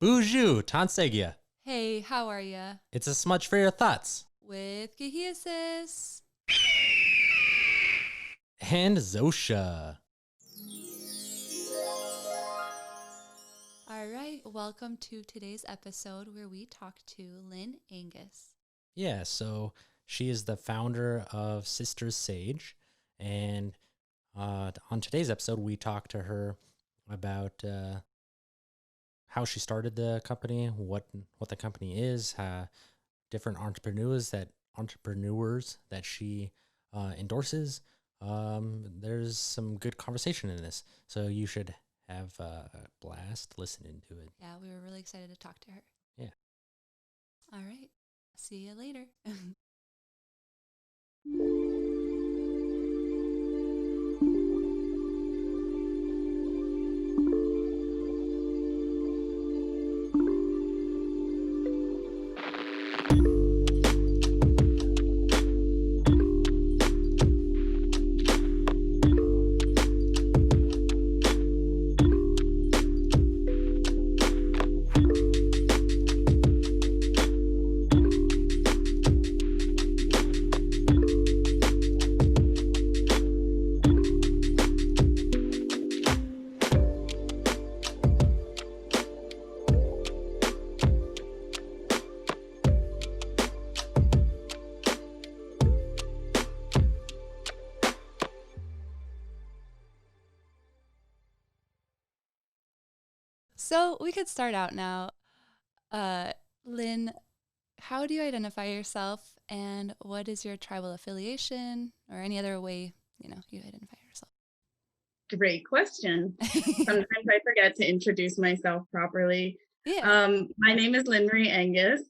Bonjour, Tansegia. Hey, how are ya? It's a smudge for your thoughts. With Gitxaala. And Zosha. All right, welcome to today's episode where we talk to Lynn Angus. Yeah, so she is the founder of Sisters Sage. And on today's episode, we talked to her about how she started the company, what the company is, different entrepreneurs that she endorses. There's some good conversation in this, so you should have a blast listening to it. Yeah, we were really excited to talk to her. Yeah. All right. See you later. So we could start out now. Lynn, how do you identify yourself, and what is your tribal affiliation or any other way, you identify yourself? Great question. Sometimes I forget to introduce myself properly. Yeah. My name is Lynn-Marie Angus.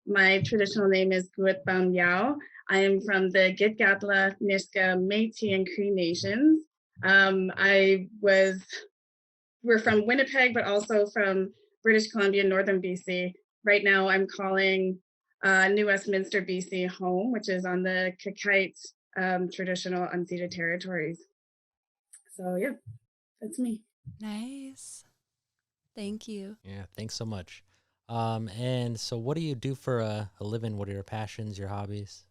My traditional name is Guat Yao. I am from the Gitxaala, Nisga'a, Metis, and Cree nations. We're from Winnipeg, but also from British Columbia, Northern BC. Right now, I'm calling New Westminster, BC home, which is on the Kakite traditional unceded territories. So yeah, that's me. Nice. Thank you. Yeah, thanks so much. And so what do you do for a living? What are your passions, your hobbies?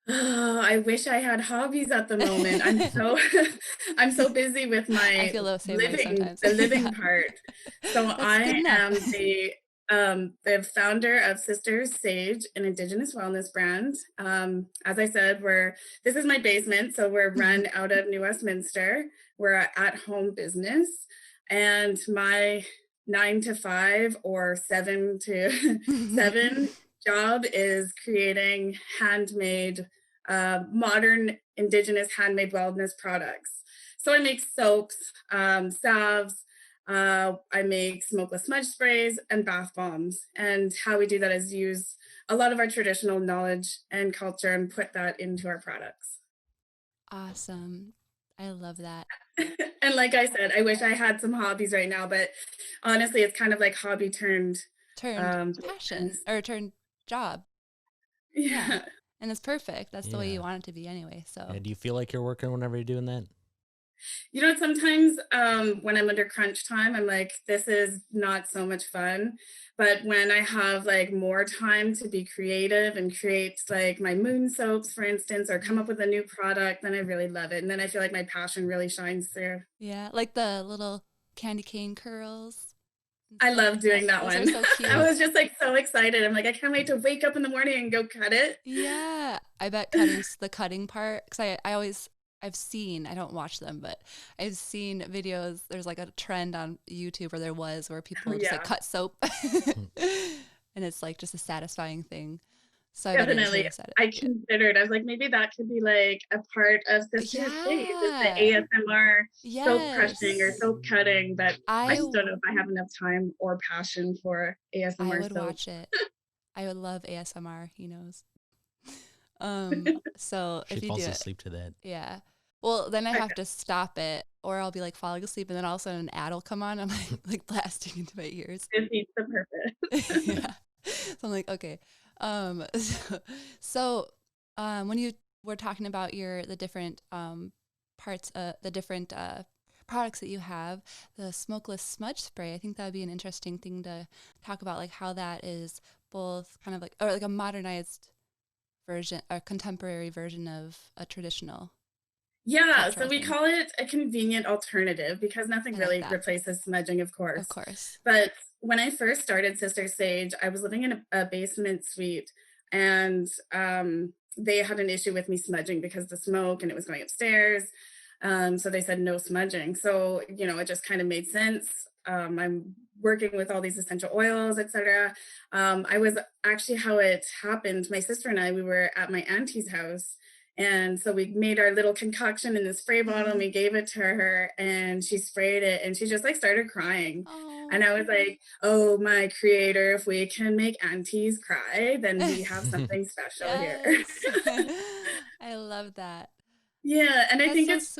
Oh, I wish I had hobbies at the moment. I'm so busy with my I feel the same way sometimes. the living part. So That's I good enough. am the founder of Sisters Sage, an Indigenous wellness brand. As I said, this is my basement, so we're run out of New Westminster. We're an at-home business, and my 9 to 5 or 7 to 7 job is creating handmade, modern Indigenous handmade wellness products. So I make soaps, salves, I make smokeless smudge sprays and bath bombs. And how we do that is use a lot of our traditional knowledge and culture and put that into our products. Awesome. I love that. And like I said, I wish I had some hobbies right now, but honestly, it's kind of like hobby turned passion or turned job. Yeah. And it's perfect. That's the way you want it to be anyway. So Yeah, do you feel like you're working whenever you're doing that? You know, sometimes when I'm under crunch time, I'm like, this is not so much fun. But when I have like more time to be creative and create like my moon soaps, for instance, or come up with a new product, then I really love it. And then I feel like my passion really shines through. Yeah, like the little candy cane curls. I love doing that Those one. Are so cute. I was just like so excited. I'm like, I can't wait to wake up in the morning and go cut it. Yeah, I bet the cutting part, because I've seen, I don't watch them, but I've seen videos. There's like a trend on YouTube, or there was, where people just like cut soap and it's like just a satisfying thing. So definitely, I considered, I was like, maybe that could be like a part of Sisters Sage, the ASMR soap crushing or soap cutting, but I just don't know if I have enough time or passion for ASMR. I would watch it. I would love ASMR, he knows. So she if you falls do asleep to that. Yeah. Well, then I have to stop it, or I'll be like falling asleep, and then all of a sudden an ad will come on. I'm like blasting into my ears. It needs the purpose. Yeah. So I'm like, okay. So when you were talking about the different parts, the different products that you have, the smokeless smudge spray, I think that would be an interesting thing to talk about, like how that is both kind of like, or like a modernized version, a contemporary version of a traditional. Yeah, so we call it a convenient alternative because nothing really replaces smudging, of course. Of course. But when I first started Sister Sage, I was living in a basement suite, and they had an issue with me smudging because the smoke and it was going upstairs. So they said no smudging. So, you know, it just kind of made sense. I'm working with all these essential oils, etc. I was actually, how it happened, my sister and I, we were at my auntie's house. And so we made our little concoction in the spray bottle and we gave it to her and she sprayed it and she just like started crying. Aww. And I was like, oh, my creator, if we can make aunties cry, then we have something special here. I love that. Yeah. And I think it's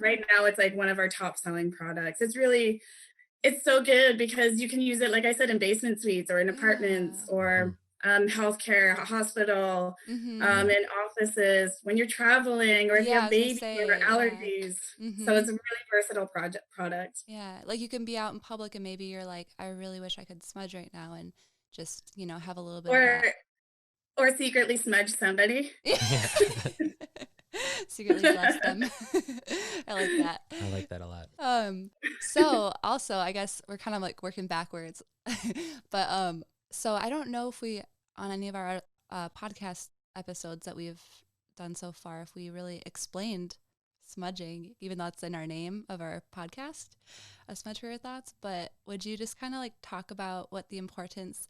right now it's like one of our top selling products. It's so good because you can use it, like I said, in basement suites or in apartments or healthcare, hospital, in offices, when you're traveling or if you have babies or allergies. So it's a really versatile product. Yeah, like you can be out in public and maybe you're like, I really wish I could smudge right now and just, you know, have a little bit of that. Or secretly smudge somebody. Secretly bless them. I like that. I like that a lot. So also, I guess we're kind of like working backwards, but so I don't know if we, on any of our podcast episodes that we've done so far, if we really explained smudging, even though it's in our name of our podcast, Smudge for Your Thoughts. But would you just kind of like talk about what the importance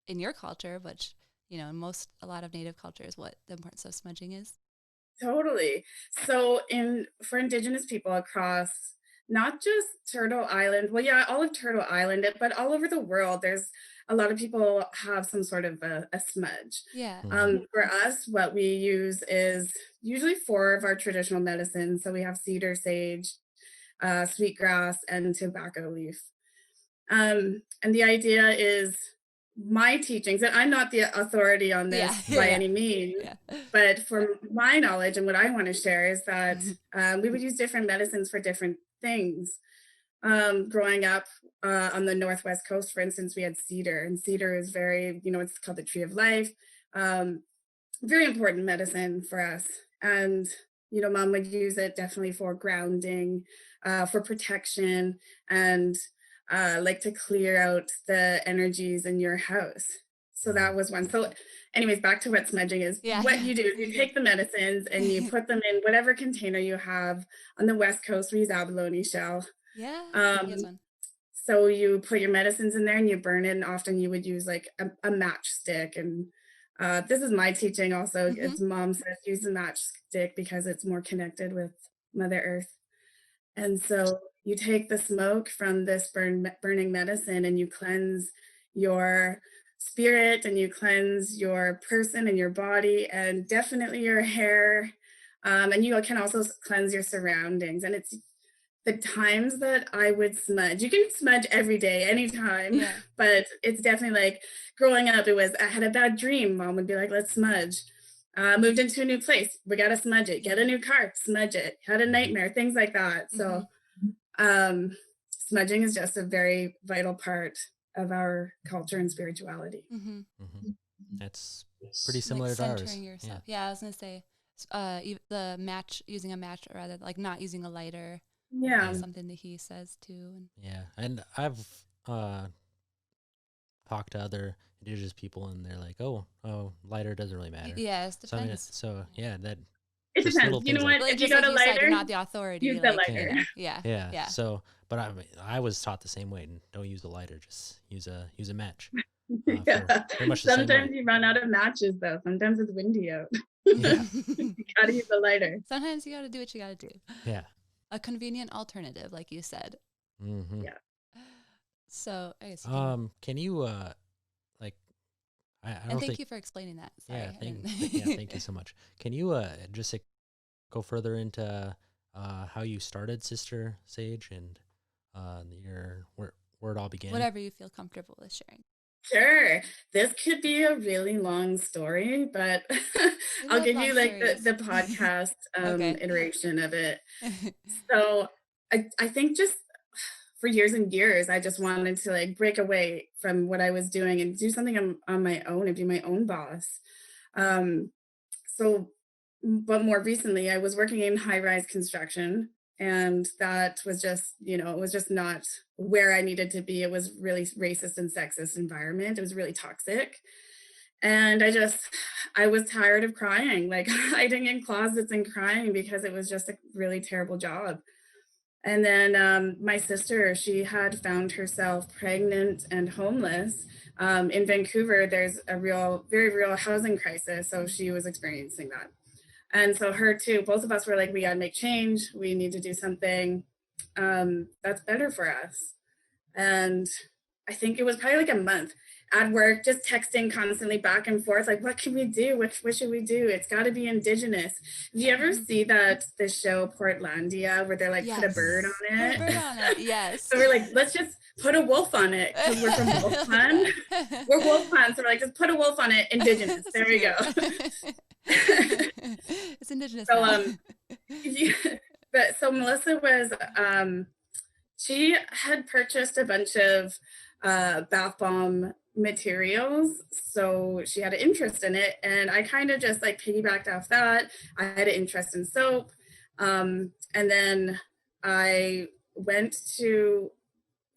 in your culture, which, you know, in a lot of Native cultures, what the importance of smudging is? Totally. So for Indigenous people across not just Turtle Island, well, yeah, all of Turtle Island, but all over the world, there's a lot of people have some sort of a smudge. Yeah. For us, what we use is usually 4 of our traditional medicines. So we have cedar, sage, sweetgrass, and tobacco leaf. And the idea is my teachings, and I'm not the authority on this by any means, but from my knowledge and what I want to share is that we would use different medicines for different things. Growing up on the Northwest coast, for instance, we had cedar, and cedar is very, you know, it's called the tree of life. Very important medicine for us. And, you know, Mom would use it definitely for grounding, for protection, and like to clear out the energies in your house. So that was one. So anyways, back to what smudging is. What you do is you take the medicines and you put them in whatever container you have. On the West Coast, we use abalone shell. So you put your medicines in there and you burn it, and often you would use like a matchstick. And this is my teaching also. It's Mom says use the matchstick because it's more connected with Mother Earth. And so you take the smoke from this burning medicine and you cleanse your spirit and you cleanse your person and your body and definitely your hair. And you can also cleanse your surroundings. And it's the times that I would smudge. You can smudge every day, anytime, but it's definitely like growing up, I had a bad dream. Mom would be like, let's smudge. Moved into a new place, we got to smudge it. Get a new car, smudge it. Had a nightmare, things like that. So smudging is just a very vital part of our culture and spirituality. That's pretty similar to ours. Yourself. Yeah, I was going to say using a match rather like not using a lighter. Something that he says too. And I've talked to other Indigenous people and they're like, oh, lighter doesn't really matter. Yeah, it depends. That it depends. You know what? Like, if you got a lighter, you're not the authority. Use the lighter. Yeah. So, but I was taught the same way. Don't use a lighter. Just use a match. Sometimes you run out of matches, though. Sometimes it's windy out. You gotta use a lighter. Sometimes you gotta do what you gotta do. Yeah. A convenient alternative, like you said. Yeah. So, I guess. Can you thank you for explaining that. Sorry. Thank you so much. Can you just go further into how you started Sister Sage and where it all began? Whatever you feel comfortable with sharing. Sure. This could be a really long story, but I'll give you like the podcast iteration of it. So I think just for years and years, I just wanted to like break away from what I was doing and do something on my own and be my own boss. Um, so, but more recently, I was working in high rise construction, and that was just, it was just not where I needed to be. It was really racist and sexist environment. It was really toxic. And I was tired of crying, like hiding in closets and crying because it was just a really terrible job. And then my sister, she had found herself pregnant and homeless. In Vancouver, there's a very real housing crisis. So she was experiencing that. And so her too, both of us were like, we got to make change. We need to do something that's better for us. And I think it was probably like a month at work, just texting constantly back and forth, like, what can we do? What should we do? It's got to be Indigenous. Do you ever see that the show Portlandia where they're like, put a bird on it? Put a bird on it, yes. So we're like, let's just put a wolf on it because we're from Wolf Clan. We're Wolf Clan, so we're like, just put a wolf on it, Indigenous. There we go. It's Indigenous. So yeah, so Melissa was she had purchased a bunch of bath bomb materials, so she had an interest in it, and I kind of just like piggybacked off that. I had an interest in soap, and then I went to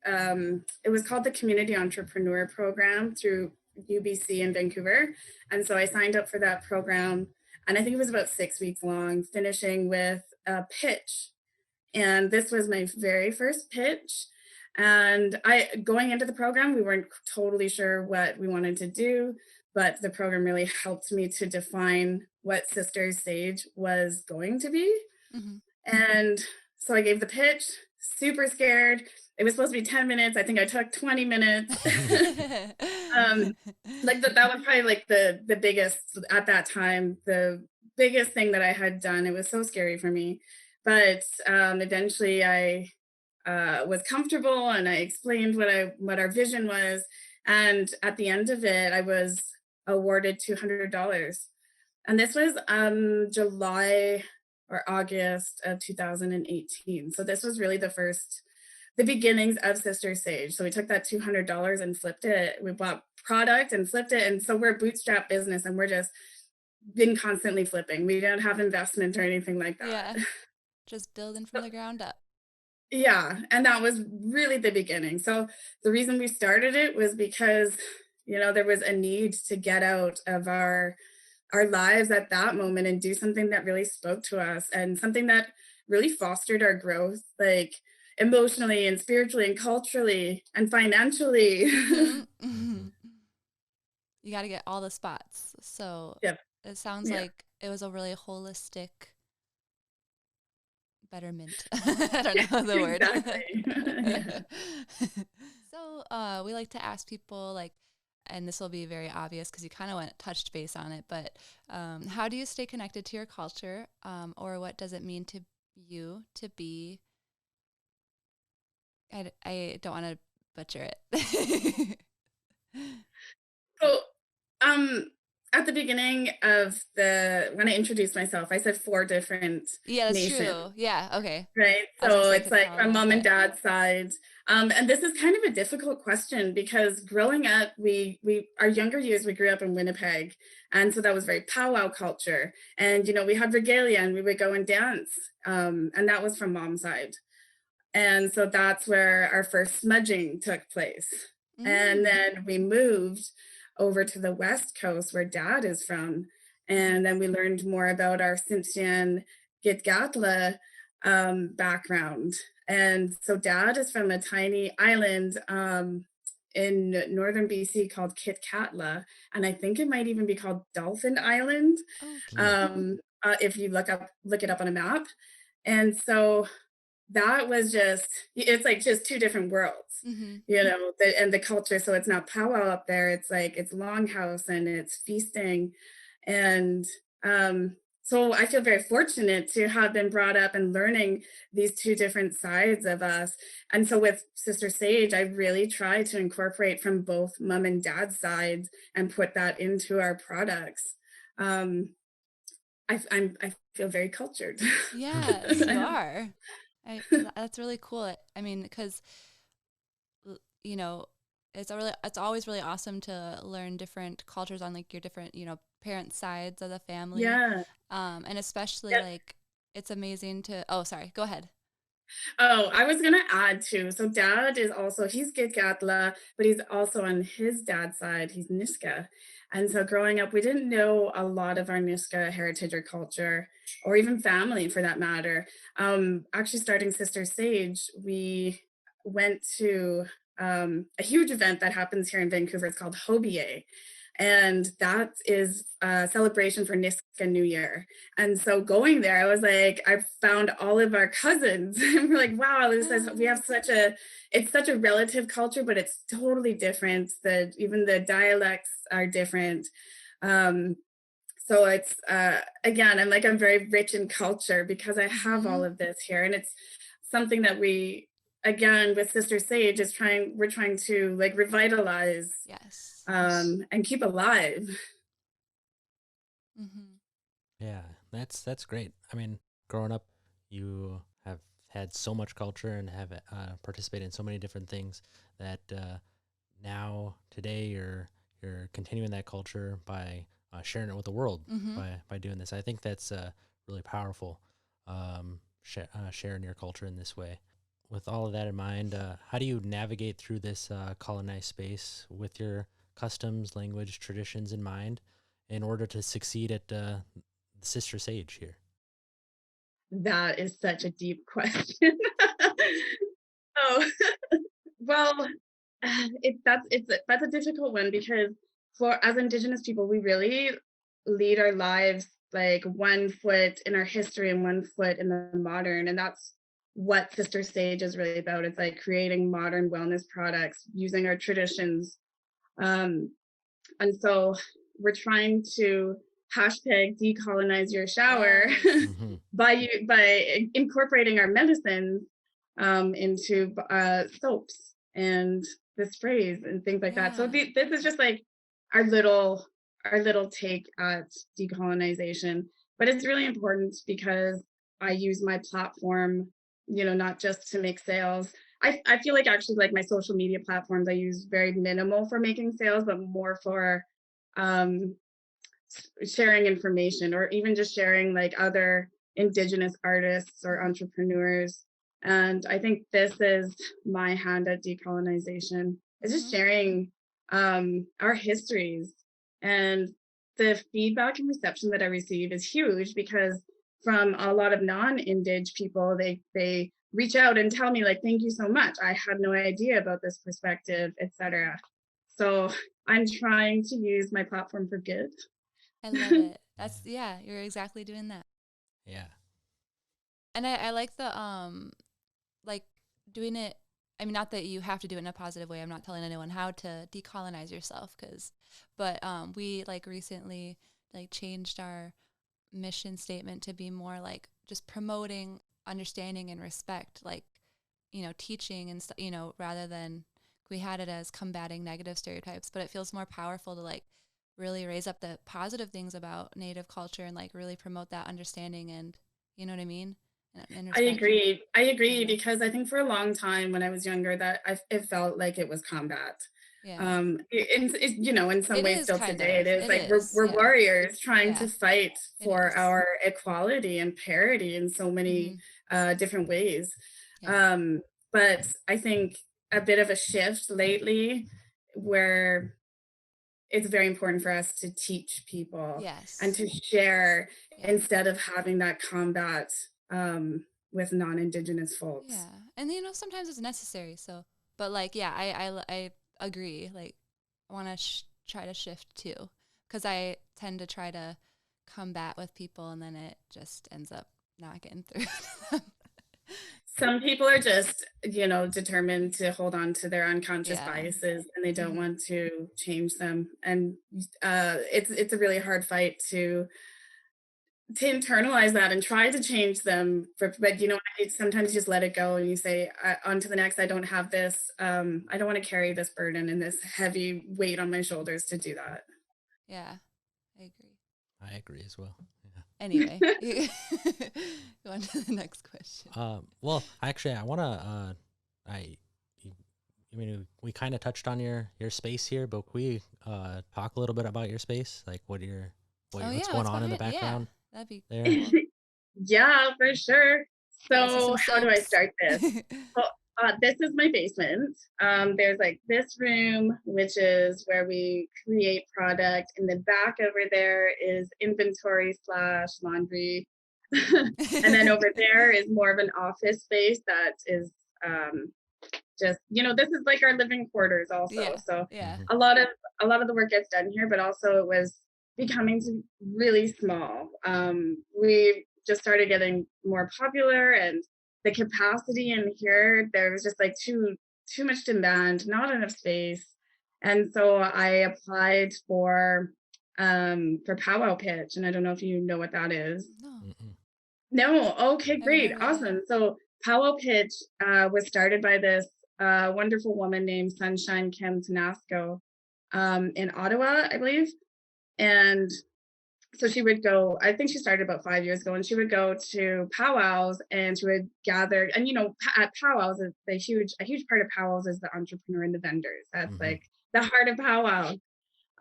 it was called the Community Entrepreneur Program through UBC in Vancouver, and so I signed up for that program, and I think it was about 6 weeks long, finishing with a pitch. And this was my very first pitch. And going into the program, we weren't totally sure what we wanted to do, but the program really helped me to define what Sisters Sage was going to be. Mm-hmm. And so I gave the pitch, super scared. It was supposed to be 10 minutes. I think I took 20 minutes. Like that was probably like the biggest at that time, the biggest thing that I had done. It was so scary for me. But eventually I was comfortable and I explained what our vision was. And at the end of it, I was awarded $200. And this was July or August of 2018. So this was really the beginnings of Sister Sage. So we took that $200 and flipped it. We bought product and flipped it. And so we're a bootstrap business and we're just been constantly flipping. We don't have investment or anything like that. Yeah. Just building from the ground up. Yeah. And that was really the beginning. So the reason we started it was because, there was a need to get out of our lives at that moment and do something that really spoke to us and something that really fostered our growth, like emotionally and spiritually and culturally and financially. Mm-hmm. You got to get all the spots. So yep. It sounds like it was a really holistic betterment. I don't know the word. Exactly. So we like to ask people, like, and this will be very obvious because you kind of touched base on it, but how do you stay connected to your culture, or what does it mean to you to be? I don't want to butcher it. So, at the beginning of when I introduced myself, I said 4 different nations. True. Yeah. Okay. Right. So it's like from mom and dad's side. And this is kind of a difficult question because growing up, our younger years, we grew up in Winnipeg. And so that was very powwow culture. And, we had regalia and we would go and dance. And that was from mom's side. And so that's where our first smudging took place. Mm. And then we moved over to the West Coast where dad is from. And then we learned more about our Tsimshian Gitxaala background. And so dad is from a tiny island in northern BC called Gitxaala. And I think it might even be called Dolphin Island. Okay. If you look it up on a map. And so that was it's like just 2 different worlds, mm-hmm. And the culture. So it's not powwow up there. It's like, it's longhouse and it's feasting. And so I feel very fortunate to have been brought up and learning these 2 different sides of us. And so with Sister Sage, I really try to incorporate from both mom and dad's sides and put that into our products. I feel very cultured. Yes, you are. That's really cool. I mean, because you know, it's always really awesome to learn different cultures on like your different, parent sides of the family. Yeah. And especially Yep. like it's amazing to, oh, sorry, go ahead. Oh, I was gonna add too. So dad is also he's Gitxaala, but he's also on his dad's side, he's Nisga'a. And so growing up, we didn't know a lot of our Nisga'a heritage or culture, or even family for that matter. Actually starting Sister Sage, we went to a huge event that happens here in Vancouver. It's called Hobie. And that is a celebration for Nisga'a New Year. And so going there, I was like, I found all of our cousins. And we're like, wow, we have it's such a relative culture, but it's totally different. Even the dialects are different. Um, so it's, again, I'm very rich in culture because I have all of this here. And it's something that again, with Sister Sage we're trying to like revitalize, Yes. and keep alive. Mm-hmm. Yeah, that's great. I mean, growing up, you have had so much culture and have participated in so many different things that now today you're continuing that culture by sharing it with the world by doing this. I think that's really powerful. Sharing your culture in this way. With all of that in mind, how do you navigate through this colonized space with your customs, language, traditions in mind, in order to succeed at Sister Sage here? That is such a deep question. Oh, well, that's a difficult one because as Indigenous people, we really lead our lives like one foot in our history and one foot in the modern, and that's what Sister Sage is really about. It's like creating modern wellness products using our traditions. Um, and so we're trying to hashtag decolonize your shower Yes. by incorporating our medicines into soaps and the sprays and things like that. So Yeah. this is just like our little take at decolonization, but it's really important because I use my platform, not just to make sales. I feel like actually like my social media platforms I use very minimal for making sales, but more for um, sharing information or even just sharing like other Indigenous artists or entrepreneurs. And I think this is my hand at decolonization, is just sharing our histories. And the feedback and reception that I receive is huge because from a lot of non-Indig people, they reach out and tell me like, thank you so much. I had no idea about this perspective, etc. So I'm trying to use my platform for good. I love it. Yeah, you're exactly doing that. Yeah. And I like the like doing it. I mean, not that you have to do it in a positive way. I'm not telling anyone how to decolonize yourself, but we like recently like changed our mission statement to be more like just promoting understanding and respect, like teaching and rather than we had it as combating negative stereotypes. But it feels more powerful to like really raise up the positive things about Native culture and like really promote that understanding and you know what I mean. And respect. I agree because I think for a long time when I was younger that it felt like it was combat. Yeah. In some It ways is still kind today of. it is It like is. we're Yeah. warriors trying Yeah. to fight It for is. our equality and parity in so many different ways. Yeah. But I think a bit of a shift lately where it's very important for us to teach people and Yes. to share Yeah. instead of having that combat with non-Indigenous Yeah. folks. And sometimes it's necessary. So, but like, yeah, I agree. Like, I want to try to shift too, because I tend to try to combat with people, and then it just ends up not getting through. Some people are just, determined to hold on to their unconscious Yeah. biases and they don't want to change them. And it's a really hard fight to internalize that and try to change them. But sometimes you just let it go and you say, on to the next. I don't have this. I don't want to carry this burden and this heavy weight on my shoulders to do that. Yeah, I agree. I agree as well. Yeah. Anyway, go on to the next question. Well, actually, I want to, I mean, we kind of touched on your space here, but could we talk a little bit about your space? Like what's going on in the background? Yeah, that'd be there? cool. Yeah, for sure. So how do I soaps. start this? Well, this is my basement. There's like this room, which is where we create product. In the back over there is inventory / laundry. And then over there is more of an office space that is just, this is like our living quarters also. Yeah, so yeah. a lot of the work gets done here, but also it was becoming really small. We just started getting more popular, and the capacity in here, there was just like too much demand, not enough space. And so I applied for Pow Wow Pitch, and I don't know if you know what that is. No. Okay, great. Awesome. So Pow Wow Pitch was started by this wonderful woman named Sunshine Kim Tenasco in Ottawa, I believe. And so she would go, I think she started about 5 years ago, and she would go to powwows and she would gather, and at powwows, a huge part of powwows is the entrepreneur and the vendors. That's like the heart of powwow.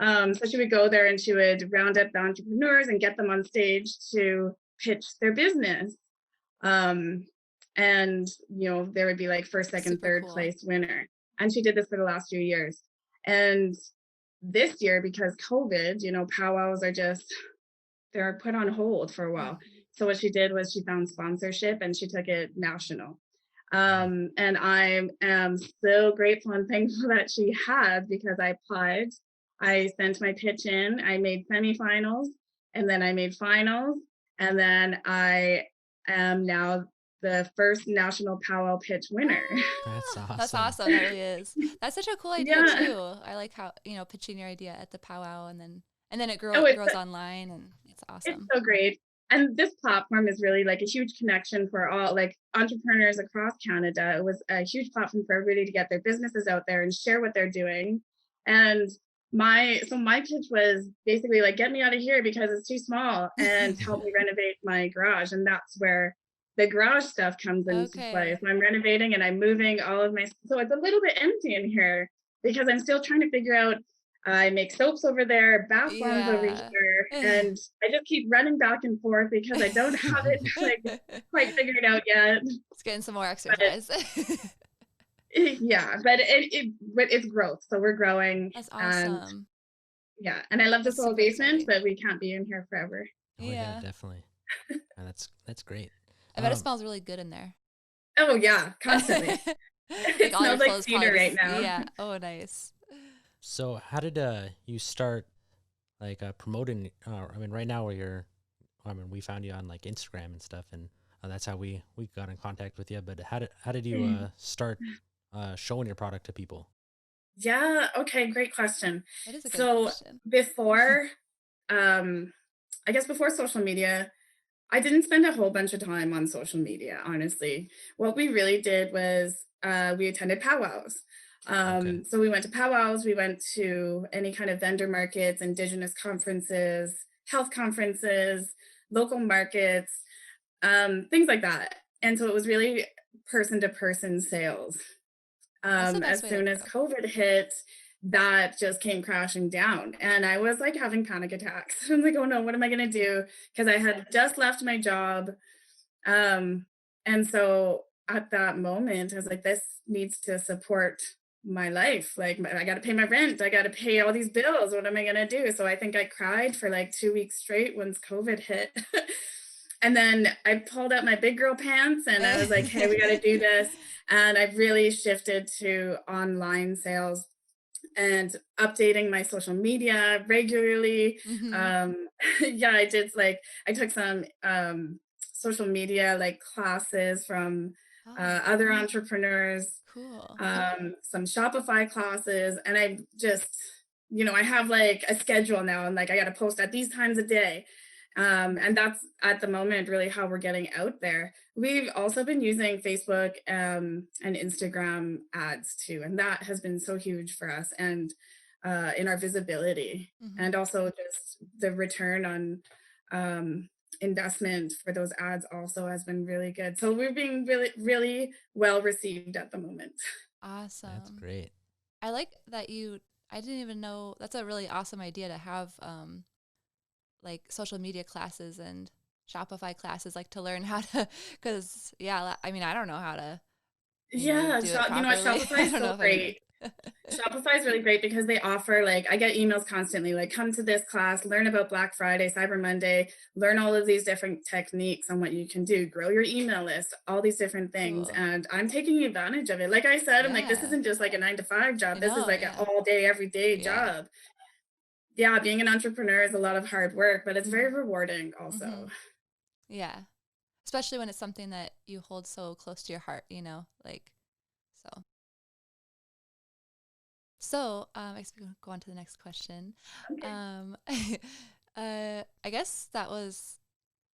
So she would go there and she would round up the entrepreneurs and get them on stage to pitch their business. And there would be like first, second, third place winner. And she did this for the last few years. And this year, because COVID, powwows are they're put on hold for a while. So what she did was she found sponsorship and she took it national. And I am so grateful and thankful that she had, because I applied. I sent my pitch in, I made semifinals, and then I made finals. And then I am now the first National Pow Wow Pitch winner. That's awesome. That's awesome. That really is. That's such a cool idea too. I like how, pitching your idea at the powwow and then it grows online, and it's awesome. It's so great. And this platform is really like a huge connection for all like entrepreneurs across Canada. It was a huge platform for everybody to get their businesses out there and share what they're doing. And my pitch was basically like, get me out of here because it's too small, and help me renovate my garage. And that's where the garage stuff comes into play. So I'm renovating and I'm moving all of so it's a little bit empty in here because I'm still trying to figure out. I make soaps over there, bath bombs over here, and I just keep running back and forth because I don't have it quite figured out yet. It's getting some more exercise. Yeah, but it's growth. So we're growing. That's awesome. And I love this little basement, but we can't be in here forever. Oh, yeah, definitely. That's great. I bet it smells really good in there. Oh yeah, constantly. It smells like cedar right now. Yeah. Oh, nice. So how did you start promoting? Right now we found you on like Instagram and stuff, and that's how we got in contact with you. But how did you start showing your product to people? Yeah. Okay. Great question. That is a good question. Before, I guess before social media, I didn't spend a whole bunch of time on social media. Honestly, what we really did was we attended powwows. So we went to powwows, we went to any kind of vendor markets, Indigenous conferences, health conferences, local markets, things like that. And so it was really person-to-person sales. As soon as COVID hit, that just came crashing down. And I was like having panic attacks. I'm like, oh no, what am I going to do? Because I had just left my job. And so at that moment, I was like, this needs to support my life. Like I got to pay my rent. I got to pay all these bills. What am I going to do? So I think I cried for like 2 weeks straight once COVID hit. And then I pulled out my big girl pants and I was like, hey, we got to do this. And I've really shifted to online sales and updating my social media regularly. I did I took some social media classes from other entrepreneurs. Cool. Some Shopify classes, and I just, I have like a schedule now, and like I got to post at these times a day. And that's at the moment really how we're getting out there. We've also been using Facebook and Instagram ads too, and that has been so huge for us and in our visibility, and also just the return on investment for those ads also has been really good. So we're being really, really well received at the moment. Awesome. That's great. I like that I didn't even know, that's a really awesome idea to have like social media classes and Shopify classes, like to learn how to, because I mean, I don't know how to, Yeah, do it you know what, properly. Shopify I is don't know so if I even. great. Shopify is really great because they offer, like, I get emails constantly, like, come to this class, learn about Black Friday, Cyber Monday, learn all of these different techniques on what you can do, grow your email list, all these different things. Cool. And I'm taking advantage of it. Like I said, I'm like, this Yeah. isn't just like a 9-to-5 job. This is No, like an yeah. all day, every day Yeah. job. Yeah, being an entrepreneur is a lot of hard work, but it's very Mhm. rewarding also. Mhm. Yeah. Especially when it's something that you hold so close to your heart, like, so. So, I guess we can go on to the next question. Okay. I guess we're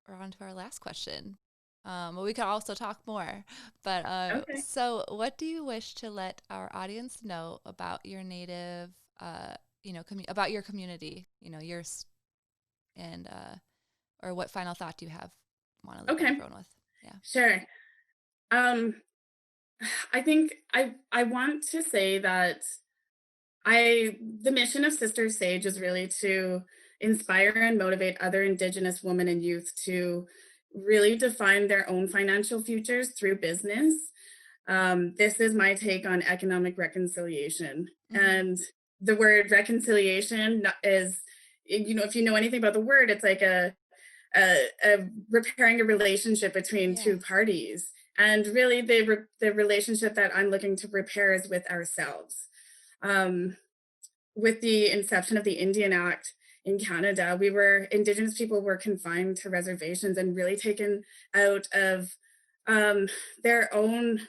on to our last question. Well, we could also talk more, but Okay. so what do you wish to let our audience know about your native, about your community, yours, and or what final thought do you want to leave Okay. everyone with? Yeah. Sure. I think I want to say that the mission of Sister Sage is really to inspire and motivate other Indigenous women and youth to really define their own financial futures through business. This is my take on economic reconciliation. Mm-hmm. And the word reconciliation is, if you know anything about the word, it's like a repairing a relationship between two parties. And really, the relationship that I'm looking to repair is with ourselves. With the inception of the Indian Act in Canada, Indigenous people were confined to reservations and really taken out of their own,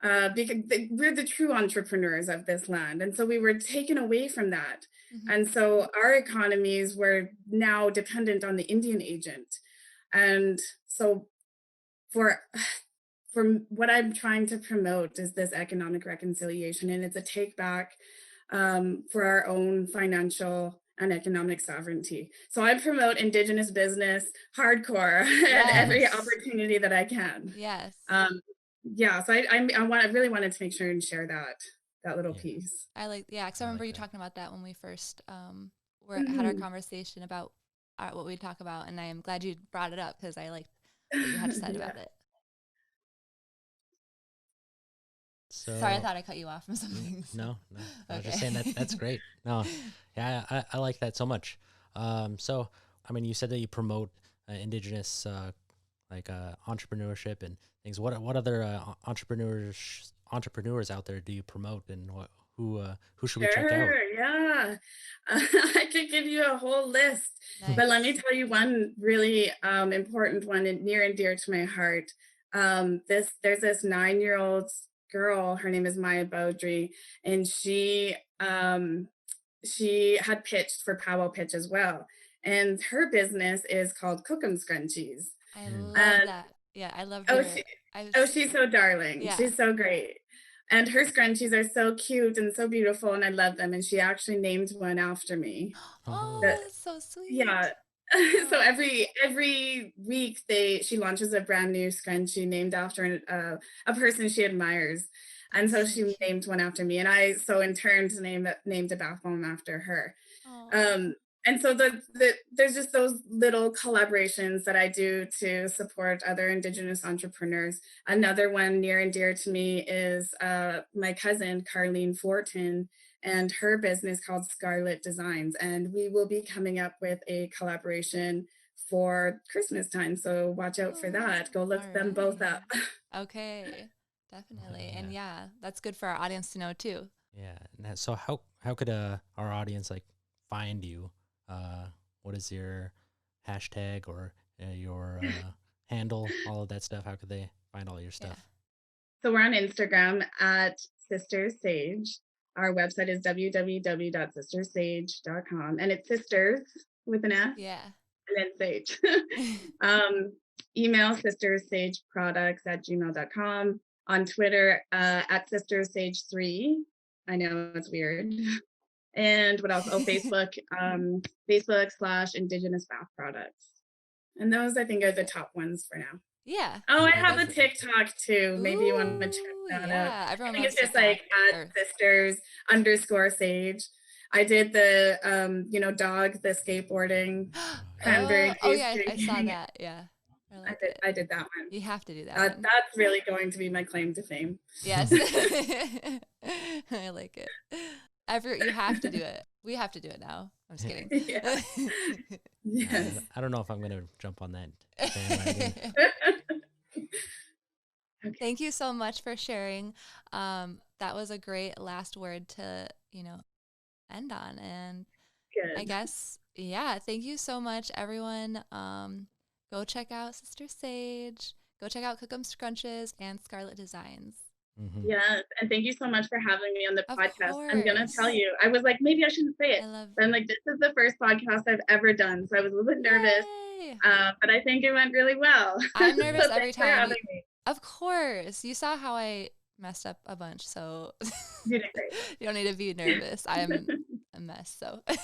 because we're the true entrepreneurs of this land. And so we were taken away from that. Mm-hmm. And so our economies were now dependent on the Indian agent. And so for what I'm trying to promote is this economic reconciliation, and it's a take back for our own financial and economic sovereignty. So I promote Indigenous business hardcore at every opportunity that I can. Yes. Yeah. So I really wanted to make sure and share that little piece. I like, because I remember you talking about that when we first Mm-hmm. had our conversation about what we'd talk about, and I am glad you brought it up because I liked what you had said about it. So, sorry, I thought I cut you off from something. So. No. I was just saying that's great. No, yeah, I like that so much. So, I mean, you said that you promote Indigenous entrepreneurship and things. What other entrepreneurs out there do you promote, and who should we check out? Yeah. I could give you a whole list, but let me tell you one really important one and near and dear to my heart. There's this 9-year-old girl. Her name is Maya Bowdry, and she had pitched for Pow Wow Pitch as well. And her business is called Cookum Scrunchies. I love that. Yeah, I love her. She's so darling. Yeah. She's so great. And her scrunchies are so cute and so beautiful, and I love them. And she actually named one after me. That's so sweet. Yeah. So every week she launches a brand new scrunchie named after a person she admires. And so she named one after me, and I in turn named a bath bomb after her. And so there's just those little collaborations that I do to support other Indigenous entrepreneurs. Another one near and dear to me is my cousin, Carlene Fortin, and her business called Scarlet Designs. And we will be coming up with a collaboration for Christmas time. So watch out for that. Go look them both up. Okay, definitely. And that's good for our audience to know too. Yeah. So how could our audience find you? What is your hashtag or your handle, all of that stuff? How could they find all your stuff? So we're on Instagram at Sisters Sage. Our website is www.sistersage.com, and it's sisters with an S. Yeah. And then Sage. Email sistersageproducts@gmail.com. On Twitter at sistersage3. I know it's weird. And what else? Oh, Facebook, Facebook /Indigenous Bath Products. And those, I think, are the top ones for now. Yeah. Oh, I Yeah, have a that's- TikTok too. Maybe you want to check Ooh, that out. yeah. I Everyone think loves it's just TikTok. like @sisters_sage. I did the, dog, the skateboarding, cranberry Oh juice yeah, I saw drinking. that. Yeah. I like it. I did that one. You have to do that one. That's really going to be my claim to fame. Yes. I like it. You have to do it. We have to do it now. I'm just kidding. Yeah. Yes. I don't know if I'm going to jump on that bandwagon. Okay. Thank you so much for sharing. That was a great last word to, end on. And Good. I guess, yeah, thank you so much, everyone. Go check out Sister Sage. Go check out Cookum Scrunches and Scarlet Designs. Mm-hmm. Yes, and thank you so much for having me on the Of podcast. I'm gonna course. tell you, I was like, maybe I shouldn't say it. I'm like, this is the first podcast I've ever done, so I was a little bit nervous, Yay. but I think it went really well. I'm nervous So every thanks for time. having me. Of course. You saw how I messed up a bunch, so You did great. you don't need to be nervous. I'm a mess, so. Yeah,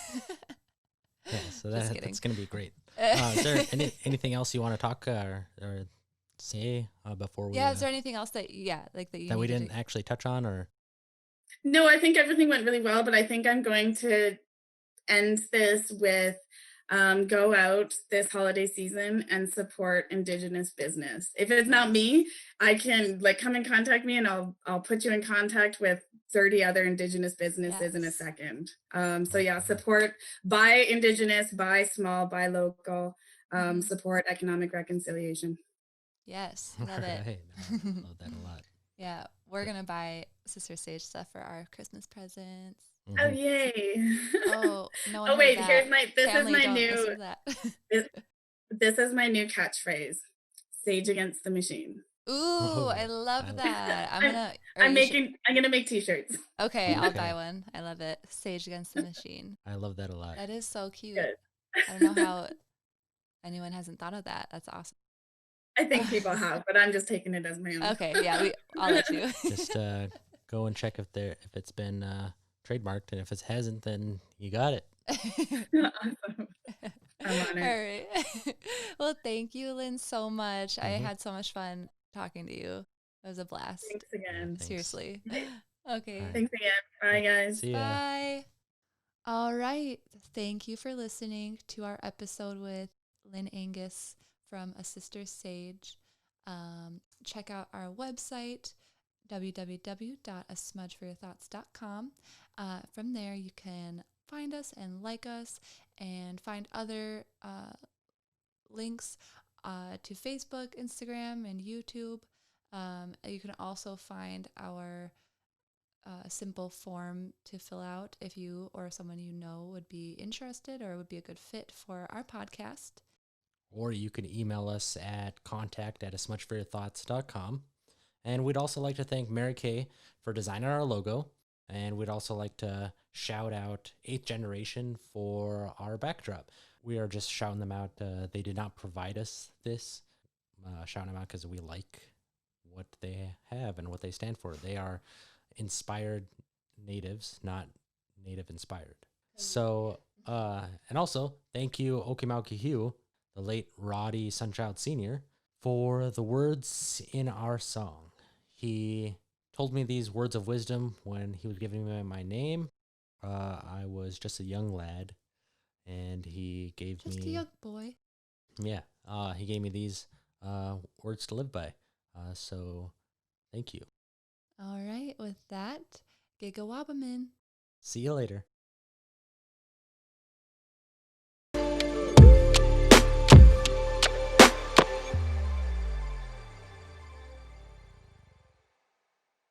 so Just kidding. that's going to be great. Is there anything else you want to talk or say before we? Yeah, is there anything else that you that we didn't actually touch on, or? No, I think everything went really well, but I think I'm going to end this with go out this holiday season and support Indigenous business. If it's not me, I can come and contact me, and I'll put you in contact with 30 other Indigenous businesses in a second. So yeah, support, buy Indigenous, buy small, buy local, support economic reconciliation. Yes, love it. Right. Love that a lot. Yeah, we're gonna buy Sister Sage stuff for our Christmas presents. Mm-hmm. Oh yay! Oh no! Oh wait, this is my new catchphrase: "Sage against the machine." Ooh, I love that. I'm gonna make t-shirts. Okay, I'll buy one. I love it. Sage against the machine. I love that a lot. That is so cute. Good. I don't know how anyone hasn't thought of that. That's awesome. I think people have, but I'm just taking it as my own. Okay, yeah, I'll let you. Just go and check if it's been trademarked, and if it hasn't, then you got it. Awesome. I'm on it. All right. Well, thank you, Lynn, so much. I had so much fun talking to you. It was a blast. Thanks again. Thanks. Seriously. Okay. Right. Thanks again. Bye, guys. See ya. Bye. All right. Thank you for listening to our episode with Lynn Angus from A Sister Sage. Check out our website, www.asmudgeforyourthoughts.com. From there, you can find us and like us and find other links to Facebook, Instagram, and YouTube. You can also find our simple form to fill out if you or someone you know would be interested or would be a good fit for our podcast. Or you can email us at contact@asmudgeforyourthoughts.com. And we'd also like to thank Mary Kay for designing our logo. And we'd also like to shout out 8th Generation for our backdrop. We are just shouting them out. They did not provide us this. Shouting them out because we like what they have and what they stand for. They are inspired natives, not native inspired. So, and also, thank you, Okimaukihiu, the late Roddy Sunchild Sr., for the words in our song. He told me these words of wisdom when he was giving me my name. I was just a young lad, and he gave me... Just a young boy. Yeah, he gave me these words to live by. So, thank you. All right, with that, Gigawabamin. See you later.